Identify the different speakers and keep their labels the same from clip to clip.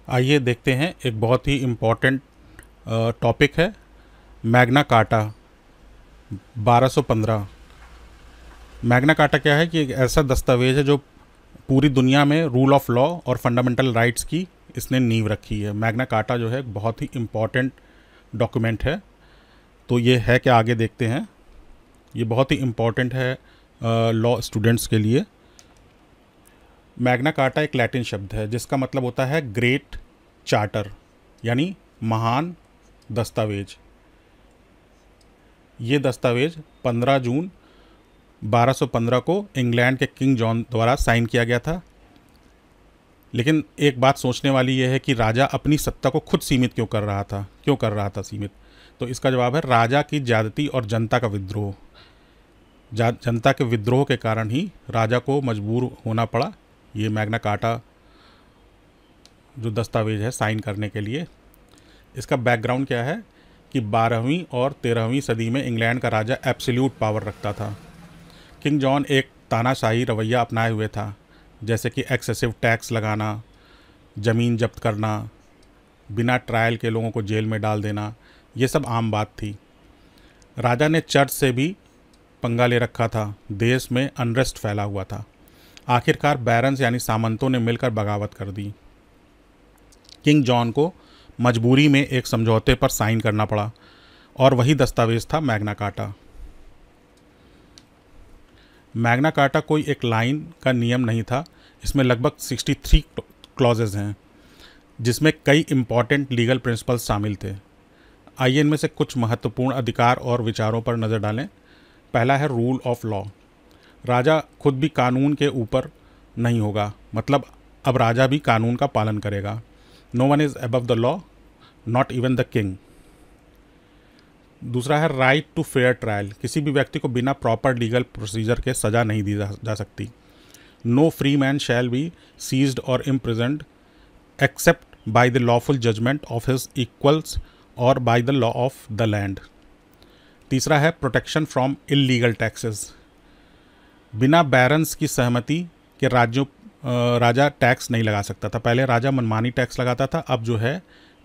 Speaker 1: आइए देखते हैं, एक बहुत ही इम्पोर्टेंट टॉपिक है मैग्ना कार्टा 1215। मैग्ना कार्टा क्या है कि एक ऐसा दस्तावेज है जो पूरी दुनिया में रूल ऑफ लॉ और फंडामेंटल राइट्स की इसने नींव रखी है। मैग्ना कार्टा जो है एक बहुत ही इम्पोर्टेंट डॉक्यूमेंट है। तो ये है क्या, आगे देखते हैं। ये बहुत ही इम्पोर्टेंट है लॉ स्टूडेंट्स के लिए। मैग्ना कार्टा एक लैटिन शब्द है जिसका मतलब होता है ग्रेट चार्टर, यानी महान दस्तावेज। ये दस्तावेज 15 जून 1215 को इंग्लैंड के किंग जॉन द्वारा साइन किया गया था। लेकिन एक बात सोचने वाली यह है कि राजा अपनी सत्ता को खुद सीमित क्यों कर रहा था सीमित। तो इसका जवाब है राजा की ज्यादती और जनता का विद्रोह। जनता के विद्रोह के कारण ही राजा को मजबूर होना पड़ा ये मैग्ना कार्टा जो दस्तावेज है साइन करने के लिए। इसका बैकग्राउंड क्या है कि 12वीं और 13वीं सदी में इंग्लैंड का राजा एब्सोल्यूट पावर रखता था। किंग जॉन एक तानाशाही रवैया अपनाए हुए था, जैसे कि एक्सेसिव टैक्स लगाना, ज़मीन जब्त करना, बिना ट्रायल के लोगों को जेल में डाल देना, ये सब आम बात थी। राजा ने चर्च से भी पंगा ले रखा था। देश में अनरेस्ट फैला हुआ था। आखिरकार बैरन्स यानी सामंतों ने मिलकर बगावत कर दी। किंग जॉन को मजबूरी में एक समझौते पर साइन करना पड़ा और वही दस्तावेज था मैग्ना कार्टा। मैग्ना कार्टा कोई एक लाइन का नियम नहीं था। इसमें लगभग 63 क्लॉजेज हैं जिसमें कई इंपॉर्टेंट लीगल प्रिंसिपल्स शामिल थे। आइए इनमें से कुछ महत्वपूर्ण अधिकार और विचारों पर नज़र डालें। पहला है रूल ऑफ लॉ। राजा खुद भी कानून के ऊपर नहीं होगा, मतलब अब राजा भी कानून का पालन करेगा। No one is above the law, not even the king. दूसरा है राइट टू फेयर ट्रायल। किसी भी व्यक्ति को बिना प्रॉपर लीगल प्रोसीजर के सज़ा नहीं दी जा सकती। No free man shall be seized और imprisoned except by the lawful judgement of his equals और by the law of the land. तीसरा है प्रोटेक्शन फ्रॉम इलीगल टैक्सेस। बिना बैरन्स की सहमति के राजा टैक्स नहीं लगा सकता था। पहले राजा मनमानी टैक्स लगाता था, अब जो है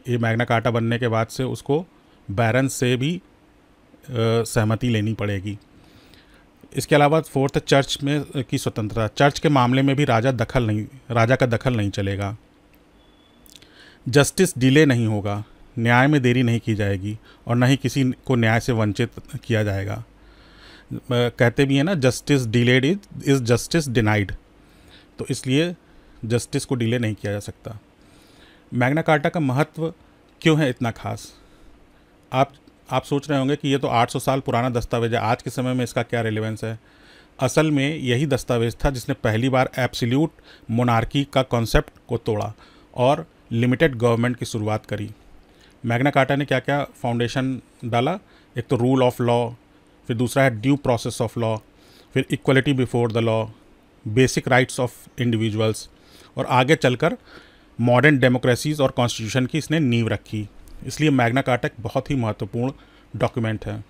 Speaker 1: ये मैग्ना कार्टा बनने के बाद से उसको बैरन से भी सहमति लेनी पड़ेगी। इसके अलावा फोर्थ, चर्च में की स्वतंत्रता। चर्च के मामले में भी राजा का दखल नहीं चलेगा। जस्टिस डिले नहीं होगा, न्याय में देरी नहीं की जाएगी और न ही किसी को न्याय से वंचित किया जाएगा। कहते भी हैं ना, justice delayed is justice denied. तो इसलिए जस्टिस को डिले नहीं किया जा सकता। मैग्ना कार्टा का महत्व क्यों है इतना खास? आप सोच रहे होंगे कि ये तो 800 साल पुराना दस्तावेज है, आज के समय में इसका क्या रिलेवेंस है। असल में यही दस्तावेज था जिसने पहली बार एब्सोल्यूट मोनार्की का कॉन्सेप्ट को तोड़ा और लिमिटेड गवर्नमेंट की शुरुआत करी। मैग्ना कार्टा ने क्या क्या फाउंडेशन डाला? एक तो रूल ऑफ लॉ, फिर दूसरा है ड्यू प्रोसेस ऑफ लॉ, फिर equality before the law, basic rights of individuals, और आगे चलकर मॉडर्न डेमोक्रेसीज और कॉन्स्टिट्यूशन की इसने नींव रखी। इसलिए मैग्ना कार्टा एक बहुत ही महत्वपूर्ण डॉक्यूमेंट है।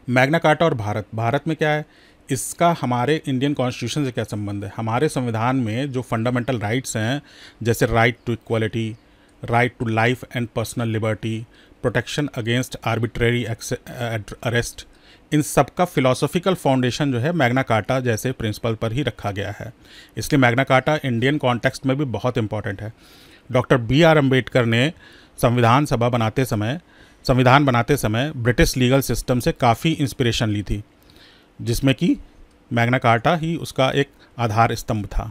Speaker 1: मैग्ना कार्टा और भारत में क्या है, इसका हमारे इंडियन कॉन्स्टिट्यूशन से क्या संबंध है? हमारे संविधान में जो फंडामेंटल राइट्स हैं, जैसे right to equality, right to life and personal liberty, protection against arbitrary arrest, इन सब का फिलोसॉफिकल फाउंडेशन जो है मैग्ना कार्टा जैसे प्रिंसिपल पर ही रखा गया है। इसलिए मैग्ना कार्टा इंडियन कॉन्टेक्स्ट में भी बहुत इंपॉर्टेंट है। डॉक्टर BR अम्बेडकर ने संविधान बनाते समय ब्रिटिश लीगल सिस्टम से काफ़ी इंस्पिरेशन ली थी, जिसमें कि मैग्ना कार्टा ही उसका एक आधार स्तंभ था।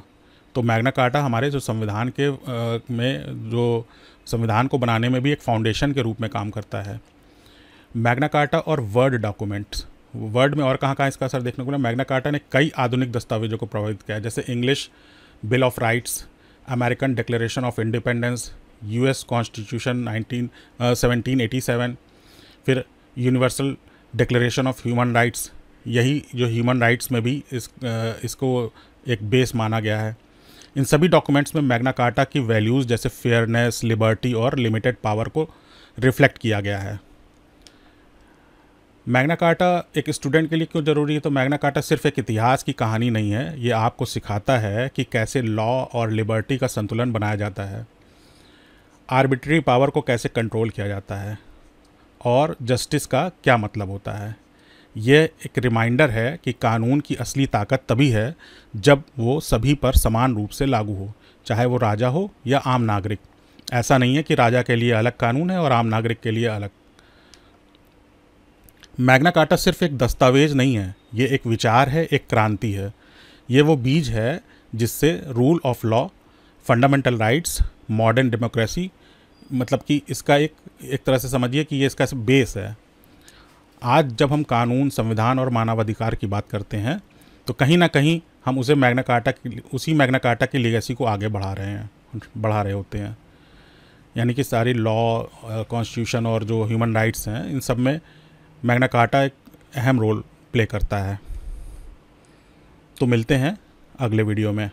Speaker 1: तो मैग्ना कार्टा हमारे जो संविधान में जो संविधान को बनाने में भी एक फाउंडेशन के रूप में काम करता है। मैग्ना कार्टा और वर्ड डॉक्यूमेंट्स। वर्ड में और कहाँ इसका असर देखने को मिला? मैग्ना कार्टा ने कई आधुनिक दस्तावेजों को प्रभावित किया है, जैसे English bill of rights, American declaration of independence, US constitution 1787, फिर universal declaration of human rights. यही जो ह्यूमन राइट्स में भी इसको एक बेस माना गया है। इन सभी डॉक्यूमेंट्स में मैग्ना कार्टा की वैल्यूज़ जैसे फेयरनेस, लिबर्टी और लिमिटेड पावर को रिफ्लेक्ट किया गया है। मैग्ना कार्टा एक स्टूडेंट के लिए क्यों ज़रूरी है? तो मैग्ना कार्टा सिर्फ एक इतिहास की कहानी नहीं है, ये आपको सिखाता है कि कैसे लॉ और लिबर्टी का संतुलन बनाया जाता है, आर्बिट्री पावर को कैसे कंट्रोल किया जाता है और जस्टिस का क्या मतलब होता है। यह एक रिमाइंडर है कि कानून की असली ताकत तभी है जब वो सभी पर समान रूप से लागू हो, चाहे वो राजा हो या आम नागरिक। ऐसा नहीं है कि राजा के लिए अलग कानून है और आम नागरिक के लिए अलग। मैग्ना कार्टा सिर्फ एक दस्तावेज नहीं है, ये एक विचार है, एक क्रांति है। ये वो बीज है जिससे rule of law, fundamental rights, modern democracy, मतलब कि इसका एक तरह से समझिए कि ये इसका बेस है। आज जब हम कानून, संविधान और मानवाधिकार की बात करते हैं तो कहीं ना कहीं हम उसी मैग्ना कार्टा की लेगेसी को आगे बढ़ा रहे होते हैं। यानी कि सारी लॉ, कॉन्स्टिट्यूशन और जो ह्यूमन राइट्स हैं, इन सब में मैग्ना कार्टा एक अहम रोल प्ले करता है। तो मिलते हैं अगले वीडियो में।